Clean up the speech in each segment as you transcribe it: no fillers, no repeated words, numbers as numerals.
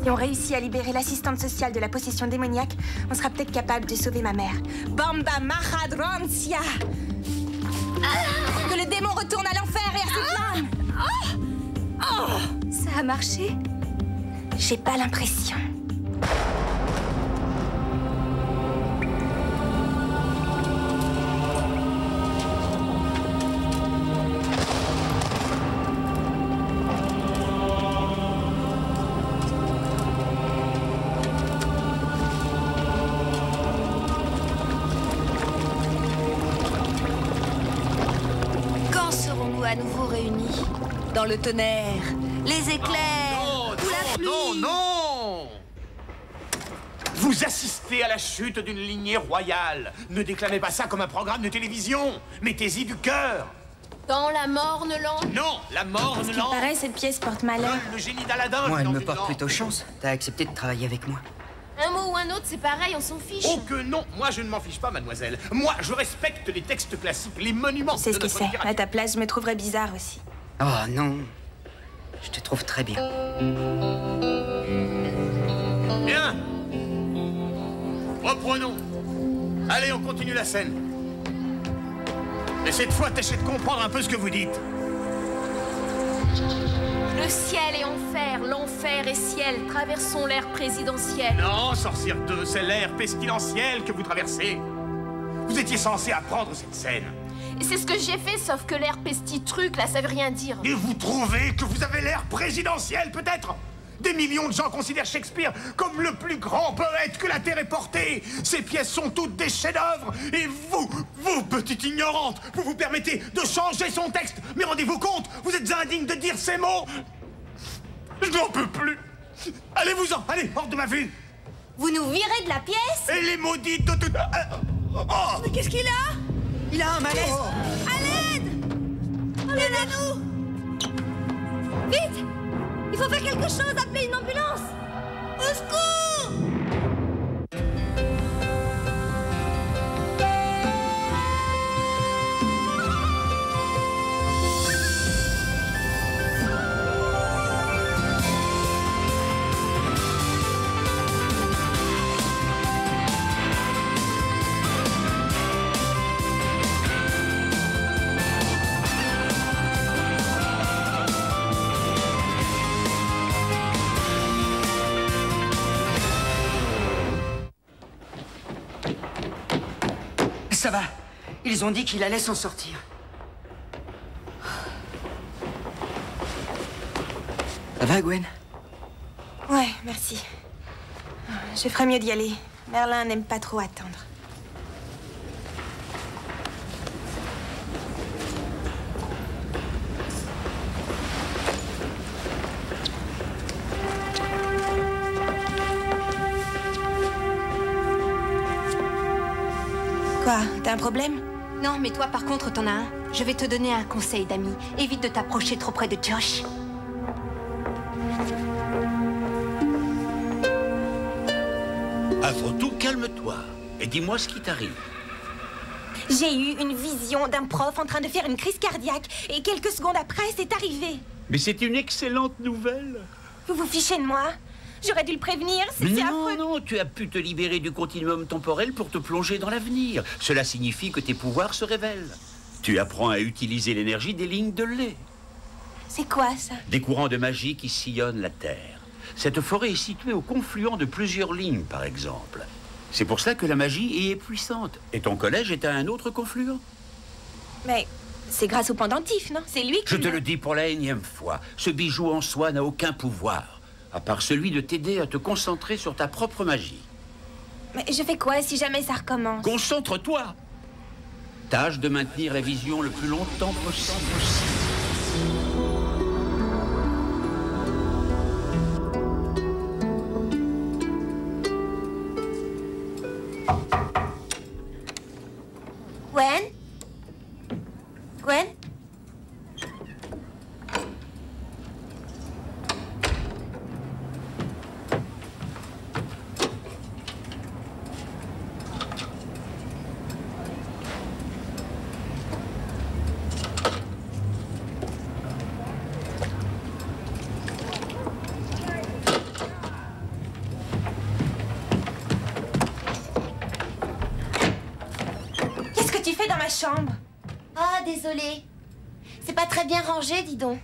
et on réussit à libérer l'assistante sociale de la possession démoniaque, on sera peut-être capable de sauver ma mère. Bamba Mahadrantia! Que le démon retourne à l'enfer et à ses flammes! Ça a marché? J'ai pas l'impression. À nouveau réunis dans le tonnerre, les éclairs, ou la pluie. Non! Vous assistez à la chute d'une lignée royale. Ne déclamez pas ça comme un programme de télévision. Mettez-y du cœur. Dans la morne lampe. Non, la morne Il lampe. paraît, cette pièce porte malheur. Le génie d'Aladin. Moi, elle dans me une porte lampe. plutôt chance. T'as accepté de travailler avec moi. Un mot ou un autre, c'est pareil, on s'en fiche. Oh que non, moi je ne m'en fiche pas, mademoiselle. Moi, je respecte les textes classiques, les monuments. C'est ce de que notre c'est. littérature. À ta place, je me trouverais bizarre aussi. Oh non. Je te trouve très bien. Bien. Reprenons. Allez, on continue la scène. Et cette fois, tâchez de comprendre un peu ce que vous dites. Le ciel et enfer, l'enfer et ciel, traversons l'ère présidentielle. Non, sorcière 2, c'est l'ère pestilentielle que vous traversez. Vous étiez censé apprendre cette scène. Et c'est ce que j'ai fait, sauf que l'ère pesti-truc, là, ça veut rien dire. Et vous trouvez que vous avez l'ère présidentielle, peut-être? Des millions de gens considèrent Shakespeare comme le plus grand poète que la Terre ait porté. Ses pièces sont toutes des chefs-d'œuvre. Et vous, petite ignorante, vous vous permettez de changer son texte. Mais rendez-vous compte, vous êtes indigne de dire ces mots. Je n'en peux plus. Allez-vous-en, allez, hors de ma vue. Vous nous virez de la pièce? Et les maudites de tout... Oh. Mais qu'est-ce qu'il a? Il a un malaise. À l'aide! Aidez-nous! Vite! Il faut faire quelque chose, appelez une ambulance! Au secours! Ça va. Ils ont dit qu'il allait s'en sortir. Ça va, Gwen? Ouais, merci. Je ferais mieux d'y aller. Merlin n'aime pas trop attendre. Quoi? T'as un problème? Non, mais toi, par contre, t'en as un. Je vais te donner un conseil, d'ami. Évite de t'approcher trop près de Josh. Avant tout, calme-toi et dis-moi ce qui t'arrive. J'ai eu une vision d'un prof en train de faire une crise cardiaque et quelques secondes après, c'est arrivé. Mais c'est une excellente nouvelle. Vous vous fichez de moi? J'aurais dû le prévenir, c'est Non, affreux. non, tu as pu te libérer du continuum temporel pour te plonger dans l'avenir. Cela signifie que tes pouvoirs se révèlent. Tu apprends à utiliser l'énergie des lignes de lait. C'est quoi, ça? Des courants de magie qui sillonnent la Terre. Cette forêt est située au confluent de plusieurs lignes, par exemple. C'est pour cela que la magie y est puissante. Et ton collège est à un autre confluent. Mais c'est grâce au pendentif, non? C'est lui qui... Je te le dis pour la énième fois, ce bijou en soi n'a aucun pouvoir, à part celui de t'aider à te concentrer sur ta propre magie. Mais je fais quoi si jamais ça recommence? Concentre-toi! Tâche de maintenir la vision le plus longtemps possible. Gwen? Gwen? ma chambre. Ah, désolée. C'est pas très bien rangé, dis donc.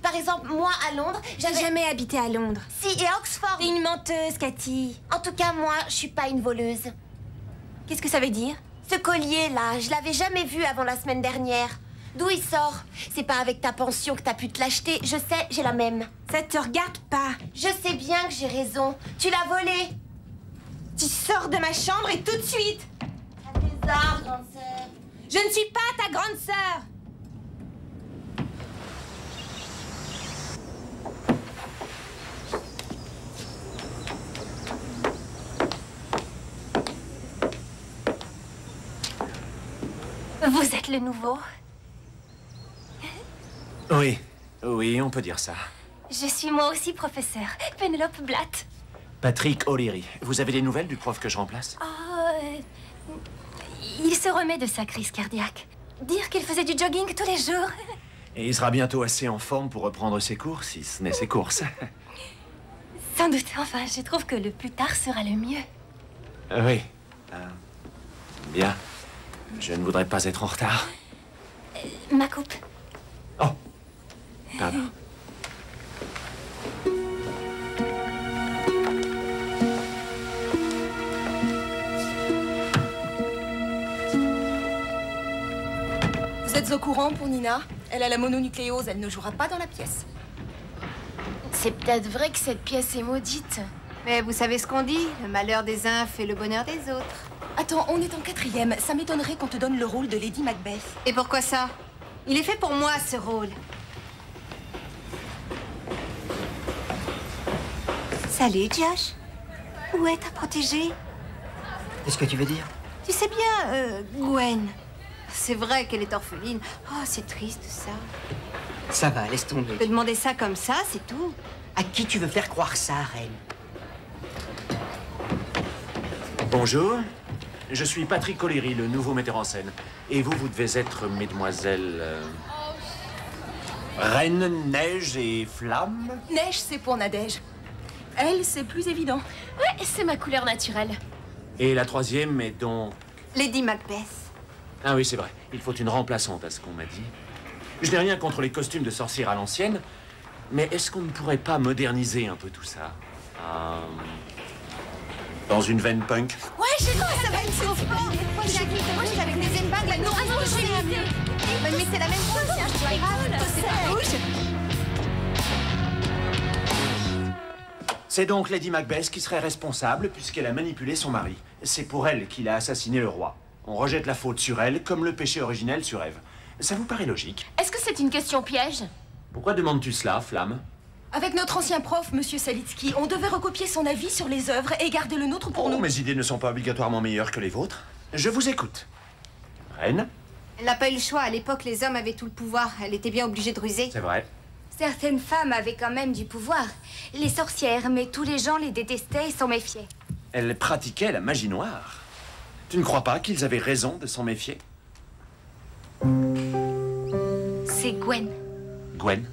Par exemple, moi, à Londres, J'ai jamais habité à Londres. Si, et à Oxford. T'es une menteuse, Cathy. En tout cas, moi, je suis pas une voleuse. Qu'est-ce que ça veut dire? Ce collier-là, je l'avais jamais vu avant la semaine dernière. D'où il sort? C'est pas avec ta pension que t'as pu te l'acheter. Je sais, j'ai la même. Ça te regarde pas. Je sais bien que j'ai raison. Tu l'as volé. Tu sors de ma chambre et tout de suite. À tes armes, grande sœur. Je ne suis pas ta grande sœur. Vous êtes le nouveau. Oui, oui, on peut dire ça. Je suis moi aussi professeur. Penelope Blatt. Patrick O'Leary, vous avez des nouvelles du prof que je remplace? Il se remet de sa crise cardiaque. Dire qu'il faisait du jogging tous les jours. Et il sera bientôt assez en forme pour reprendre ses cours, si ce n'est ses courses. Sans doute. Enfin, je trouve que le plus tard sera le mieux. Oui. Bien. Je ne voudrais pas être en retard. Ma coupe. Oh. Pardon. Vous êtes au courant pour Nina? Elle a la mononucléose, elle ne jouera pas dans la pièce. C'est peut-être vrai que cette pièce est maudite. Mais vous savez ce qu'on dit, le malheur des uns fait le bonheur des autres. Attends, on est en 4e. Ça m'étonnerait qu'on te donne le rôle de Lady Macbeth. Et pourquoi ça? Il est fait pour moi, ce rôle. Salut, Josh. Où est ta protégée? Qu'est-ce que tu veux dire? Tu sais bien, Gwen. C'est vrai qu'elle est orpheline. Oh, c'est triste, ça. Ça va, laisse tomber. Tu peux demander ça comme ça, c'est tout. À qui tu veux faire croire ça, reine? Bonjour. Je suis Patrick O'Leary, le nouveau metteur en scène. Et vous, vous devez être mesdemoiselles... Reine, Neige et Flamme? Neige, c'est pour Nadège. Elle, c'est plus évident. Ouais, c'est ma couleur naturelle. Et la troisième est donc... Lady Macbeth. Ah oui, c'est vrai. Il faut une remplaçante à ce qu'on m'a dit. Je n'ai rien contre les costumes de sorcières à l'ancienne, mais est-ce qu'on ne pourrait pas moderniser un peu tout ça? Dans une veine punk? Ouais, j'ai vu, ça va être trop fort. Moi, j'ai acquis rouge avec des embagles. Non, ah non, j'ai l'idée. Mais c'est la même chose, tiens, je suis grave. C'est pas rouge. C'est donc Lady Macbeth qui serait responsable puisqu'elle a manipulé son mari. C'est pour elle qu'il a assassiné le roi. On rejette la faute sur elle comme le péché originel sur Ève. Ça vous paraît logique? Est-ce que c'est une question piège? Pourquoi demandes-tu cela, Flamme? Avec notre ancien prof, Monsieur Salitsky, on devait recopier son avis sur les œuvres et garder le nôtre pour nous. Mes idées ne sont pas obligatoirement meilleures que les vôtres. Je vous écoute. Reine? Elle n'a pas eu le choix. À l'époque, les hommes avaient tout le pouvoir. Elle était bien obligée de ruser. C'est vrai. Certaines femmes avaient quand même du pouvoir. Les sorcières, mais tous les gens les détestaient et s'en méfiaient. Elle pratiquait la magie noire. Tu ne crois pas qu'ils avaient raison de s'en méfier? C'est Gwen. Gwen?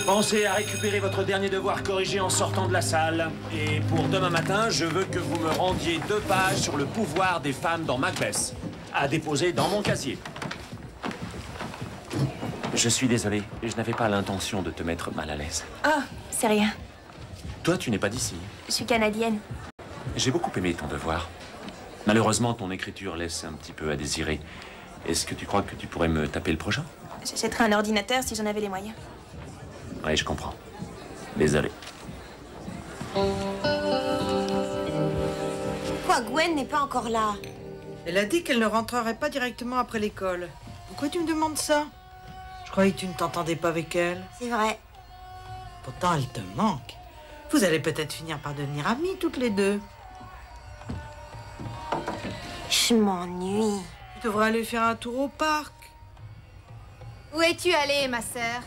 Pensez à récupérer votre dernier devoir corrigé en sortant de la salle. Et pour demain matin, je veux que vous me rendiez 2 pages sur le pouvoir des femmes dans Macbeth, à déposer dans mon casier. Je suis désolé, je n'avais pas l'intention de te mettre mal à l'aise. Ah, c'est rien. Toi, tu n'es pas d'ici. Je suis canadienne. J'ai beaucoup aimé ton devoir. Malheureusement, ton écriture laisse un petit peu à désirer. Est-ce que tu crois que tu pourrais me taper le prochain? J'achèterais un ordinateur si j'en avais les moyens. Oui, je comprends. Désolé. Pourquoi Gwen n'est pas encore là? Elle a dit qu'elle ne rentrerait pas directement après l'école. Pourquoi tu me demandes ça? Je croyais que tu ne t'entendais pas avec elle. C'est vrai. Pourtant, elle te manque. Vous allez peut-être finir par devenir amies toutes les deux. Je m'ennuie. Tu devrais aller faire un tour au parc. Où es-tu allée, ma sœur?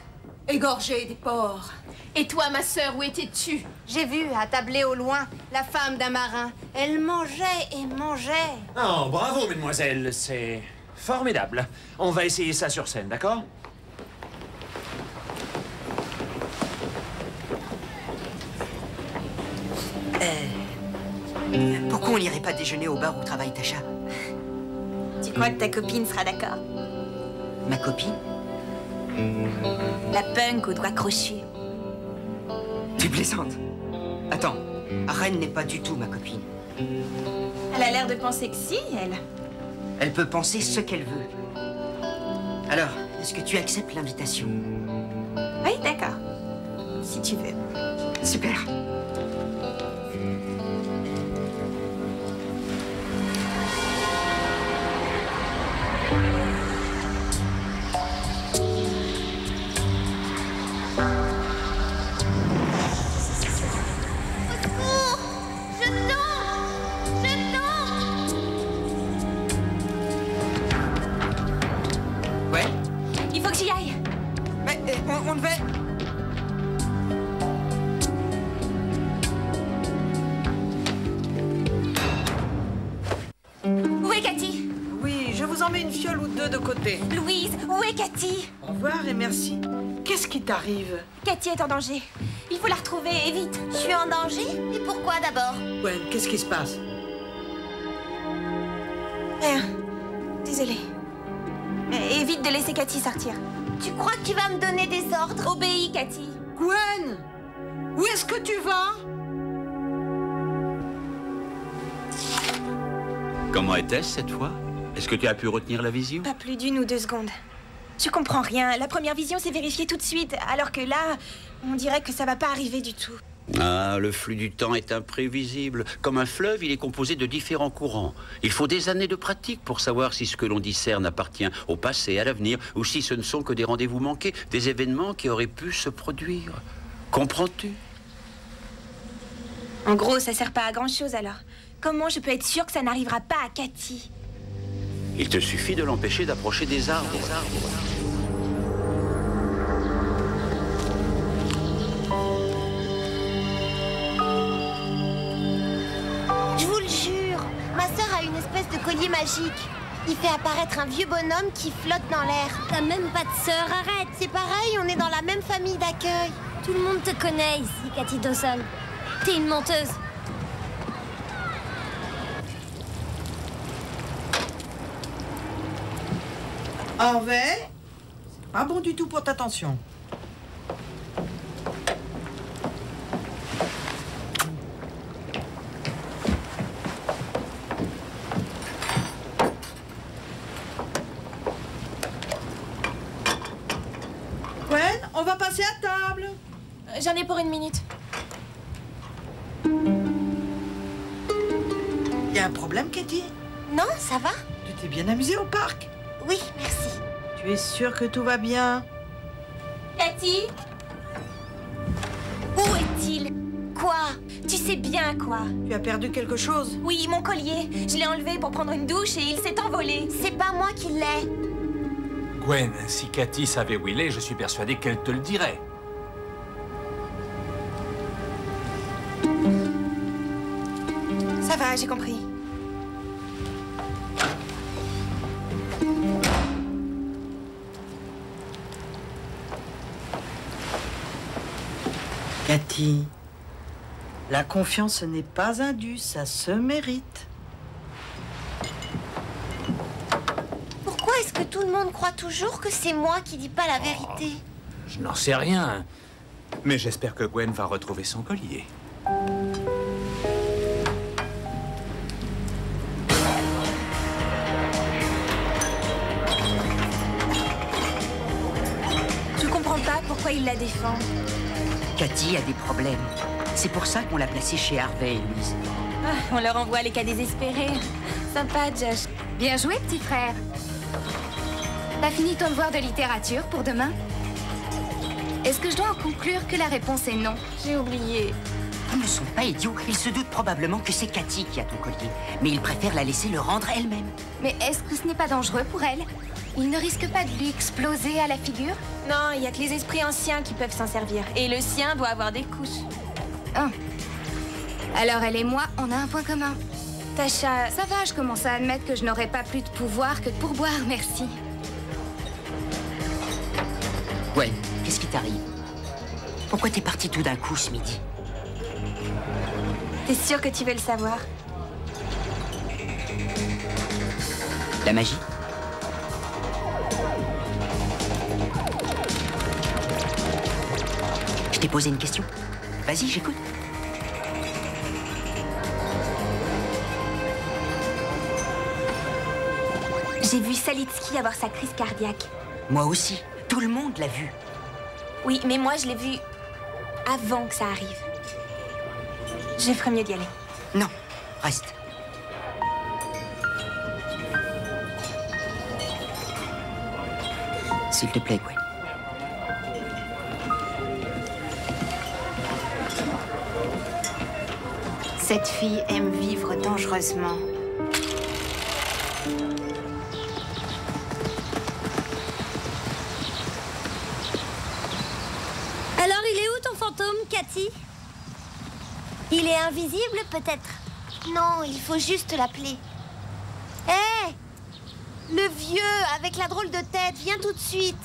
Égorger des porcs. Et toi, ma sœur, où étais-tu? J'ai vu, attablée au loin, la femme d'un marin. Elle mangeait et mangeait. Oh, bravo, mesdemoiselles, c'est formidable. On va essayer ça sur scène, d'accord? Pourquoi on n'irait pas déjeuner au bar où travaille Tasha? Tu crois que ta copine sera d'accord? Ma copine? La punk aux doigts crochus. Tu plaisantes? Attends, Aren n'est pas du tout ma copine. Elle a l'air de penser que si, elle. Elle peut penser ce qu'elle veut. Alors, est-ce que tu acceptes l'invitation? Oui, d'accord. Si tu veux. Super. Ouais? Il faut que j'y aille. Mais on devait... Où est Cathy? Oui, je vous en mets une fiole ou deux de côté. Louise, où est Cathy? Au revoir et merci. Qu'est-ce qui t'arrive? Cathy est en danger. Il faut la retrouver, et vite. Je suis en danger? Et pourquoi d'abord? Gwen, qu'est-ce qui se passe? Rien. Désolée. Mais évite de laisser Cathy sortir. Tu crois que tu vas me donner des ordres? Obéis, Cathy. Gwen! Où est-ce que tu vas? Comment était-ce cette fois? Est-ce que tu as pu retenir la vision? Pas plus d'1 ou 2 secondes. Je comprends rien. La première vision s'est vérifiée tout de suite, alors que là, on dirait que ça va pas arriver du tout. Ah, le flux du temps est imprévisible. Comme un fleuve, il est composé de différents courants. Il faut des années de pratique pour savoir si ce que l'on discerne appartient au passé, à l'avenir, ou si ce ne sont que des rendez-vous manqués, des événements qui auraient pu se produire. Comprends-tu? En gros, ça sert pas à grand-chose alors. Comment je peux être sûre que ça n'arrivera pas à Cathy? Il te suffit de l'empêcher d'approcher des arbres. Je vous le jure, ma sœur a une espèce de collier magique. Il fait apparaître un vieux bonhomme qui flotte dans l'air. T'as même pas de sœur, arrête. C'est pareil, on est dans la même famille d'accueil. Tout le monde te connaît ici, Cathy Dawson. T'es une menteuse. Harvey, c'est pas bon du tout pour ta tension. Gwen, on va passer à table. J'en ai pour 1 minute. Y a un problème, Cathy? Non, ça va? Tu t'es bien amusée au parc? Oui, merci. Tu es sûre que tout va bien? Cathy? Où est-il? Quoi? Tu sais bien quoi? Tu as perdu quelque chose? Oui, mon collier. Je l'ai enlevé pour prendre une douche et il s'est envolé. C'est pas moi qui l'ai. Gwen, si Cathy savait où il est, je suis persuadé qu'elle te le dirait. Ça va, j'ai compris. Cathy, la confiance ce n'est pas un dû, ça se mérite. Pourquoi est-ce que tout le monde croit toujours que c'est moi qui dis pas la vérité? Je n'en sais rien. Mais j'espère que Gwen va retrouver son collier. Je comprends pas pourquoi il la défend. Cathy a des problèmes. C'est pour ça qu'on l'a placée chez Harvey et Louise. Ah, on leur envoie les cas désespérés. Sympa, Josh. Bien joué, petit frère. T'as fini ton devoir de littérature pour demain? Est-ce que je dois en conclure que la réponse est non? J'ai oublié. Ils ne sont pas idiots. Ils se doutent probablement que c'est Cathy qui a ton collier. Mais ils préfèrent la laisser le rendre elle-même. Mais est-ce que ce n'est pas dangereux pour elle? Il ne risque pas de lui exploser à la figure? Non, il y a que les esprits anciens qui peuvent s'en servir. Et le sien doit avoir des couches. Ah. Alors elle et moi, on a un point commun. Tasha... Ça va, je commence à admettre que je n'aurai pas plus de pouvoir que de pourboire, merci. Ouais, qu'est-ce qui t'arrive? Pourquoi t'es partie tout d'un coup ce midi? T'es sûre que tu veux le savoir? La magie? Je t'ai posé une question. Vas-y, j'écoute. J'ai vu Salitsky avoir sa crise cardiaque. Moi aussi. Tout le monde l'a vu. Oui, mais moi, je l'ai vu avant que ça arrive. Je ferais mieux d'y aller. Non, reste. S'il te plaît, Gwen. Cette fille aime vivre dangereusement. Alors, il est où ton fantôme, Cathy? Il est invisible, peut-être? Non, il faut juste l'appeler. Hé! Le vieux, avec la drôle de tête, viens tout de suite.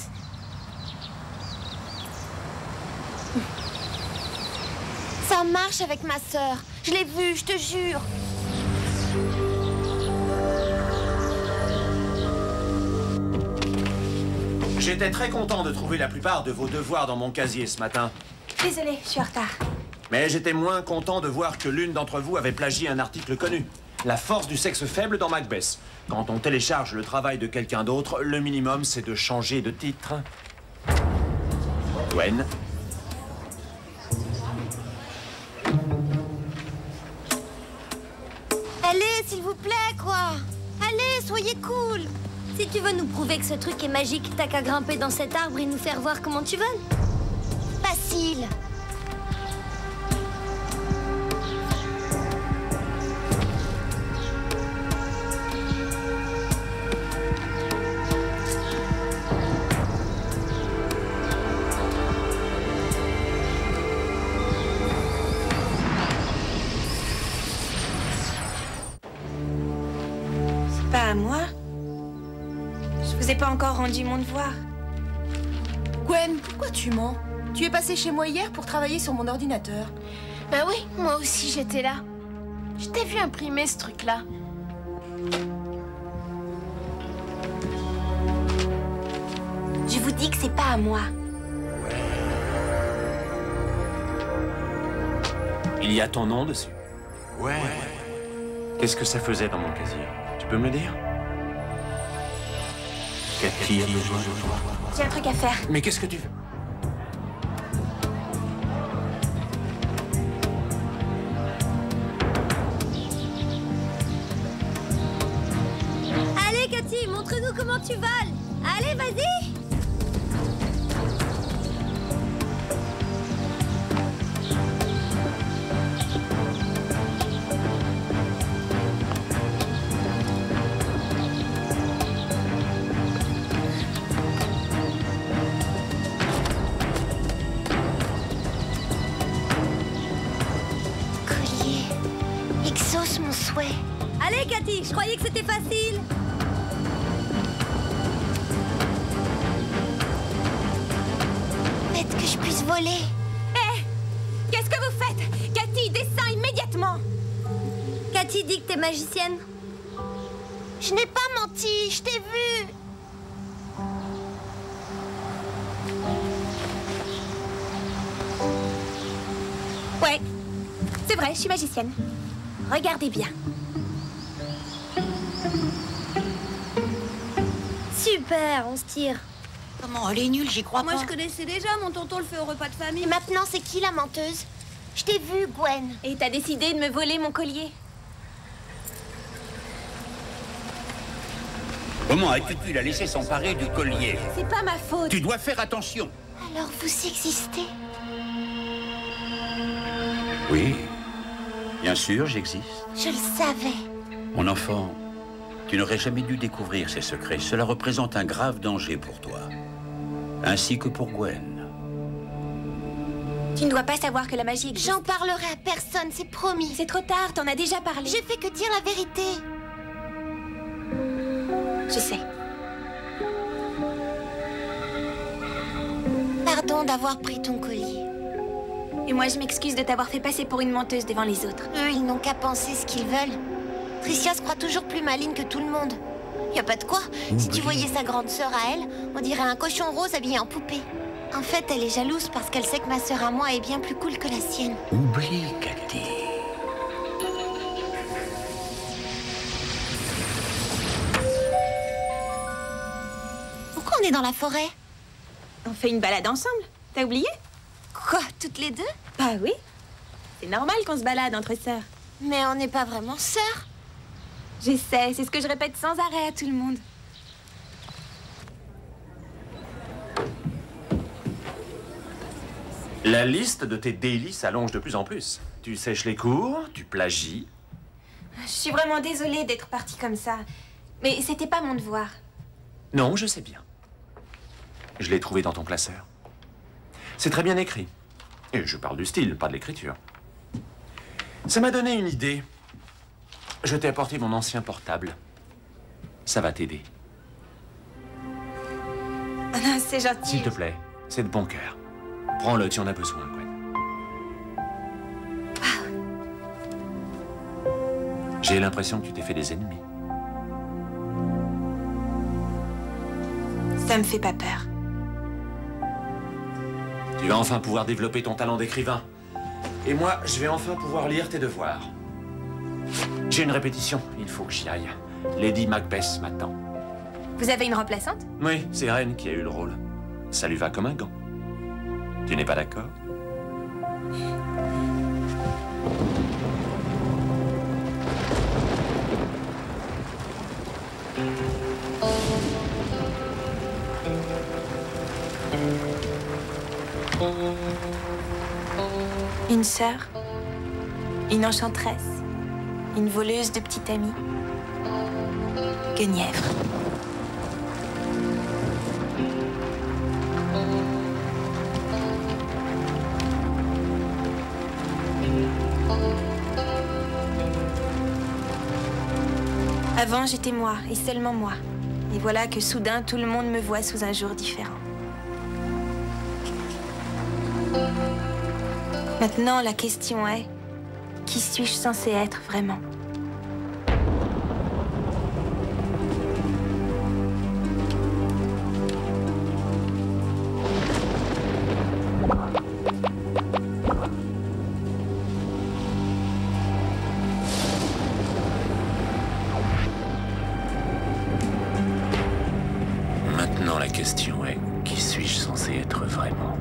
Ça marche avec ma sœur. Je l'ai vu, je te jure. J'étais très content de trouver la plupart de vos devoirs dans mon casier ce matin. Désolée, je suis en retard. Mais j'étais moins content de voir que l'une d'entre vous avait plagié un article connu. La force du sexe faible dans Macbeth. Quand on télécharge le travail de quelqu'un d'autre, le minimum, c'est de changer de titre. Gwen. Allez, s'il vous plaît, quoi. Allez, soyez cool. Si tu veux nous prouver que ce truc est magique, t'as qu'à grimper dans cet arbre et nous faire voir comment tu voles. Facile. C'est pas à moi. Je vous ai pas encore rendu mon devoir. Gwen, pourquoi tu mens? Tu es passée chez moi hier pour travailler sur mon ordinateur. Bah oui, moi aussi j'étais là. Je t'ai vu imprimer ce truc-là. Je vous dis que c'est pas à moi. Il y a ton nom dessus. Ouais. Qu'est-ce que ça faisait dans mon casier? Tu peux me le dire? Cathy a besoin de toi. J'ai un truc à faire. Mais qu'est-ce que tu veux? Allez, Cathy, montre-nous comment tu voles. Allez, vas-y. Collier. Exauce mon souhait. Allez, Cathy, je croyais que c'était facile. Faites que je puisse voler. Hé! Qu'est-ce que vous faites? Cathy, descends immédiatement! Cathy dit que t'es magicienne. Je n'ai pas menti, je t'ai vu. Ouais, c'est vrai, je suis magicienne. Regardez bien. Super, on se tire. Comment? Elle est nulle, j'y crois pas. Moi, je connaissais déjà, mon tonton le fait au repas de famille. Et maintenant, c'est qui la menteuse? Je t'ai vue, Gwen. Et t'as décidé de me voler mon collier. Comment as-tu pu la laisser s'emparer du collier? C'est pas ma faute. Tu dois faire attention. Alors, vous existez? Oui, bien sûr, j'existe. Je le savais. Mon enfant, tu n'aurais jamais dû découvrir ces secrets. Cela représente un grave danger pour toi. Ainsi que pour Gwen. Tu ne dois pas savoir que la magie existe. J'en parlerai à personne, c'est promis. C'est trop tard, t'en as déjà parlé. J'ai fait que dire la vérité. Je sais. Pardon d'avoir pris ton collier. Et moi, je m'excuse de t'avoir fait passer pour une menteuse devant les autres. Eux, ils n'ont qu'à penser ce qu'ils veulent. Tricia se croit toujours plus maligne que tout le monde. Y a pas de quoi. Si tu voyais sa grande sœur à elle, on dirait un cochon rose habillé en poupée. En fait, elle est jalouse parce qu'elle sait que ma sœur à moi est bien plus cool que la sienne. Oublie, Cathy. Pourquoi on est dans la forêt? On fait une balade ensemble. T'as oublié? Quoi, toutes les deux? Bah oui. C'est normal qu'on se balade entre sœurs. Mais on n'est pas vraiment sœurs. Je sais, c'est ce que je répète sans arrêt à tout le monde. La liste de tes délits s'allonge de plus en plus. Tu sèches les cours, tu plagies. Je suis vraiment désolée d'être partie comme ça. Mais c'était pas mon devoir. Non, je sais bien. Je l'ai trouvé dans ton classeur. C'est très bien écrit. Et je parle du style, pas de l'écriture. Ça m'a donné une idée. Je t'ai apporté mon ancien portable. Ça va t'aider. Ah non, c'est gentil. S'il te plaît, c'est de bon cœur. Prends-le, tu en as besoin, Gwen. J'ai l'impression que tu t'es fait des ennemis. Ça me fait pas peur. Tu vas enfin pouvoir développer ton talent d'écrivain. Et moi, je vais enfin pouvoir lire tes devoirs. J'ai une répétition, il faut que j'y aille. Lady Macbeth m'attend. Vous avez une remplaçante? Oui, c'est Reine qui a eu le rôle. Ça lui va comme un gant. Tu n'es pas d'accord? Une sœur, une enchanteresse, une voleuse de petite amie. Guenièvre. Avant, j'étais moi, et seulement moi. Et voilà que soudain, tout le monde me voit sous un jour différent. Maintenant, la question est, qui suis-je censée être vraiment? Maintenant, la question est, qui suis-je censé être vraiment?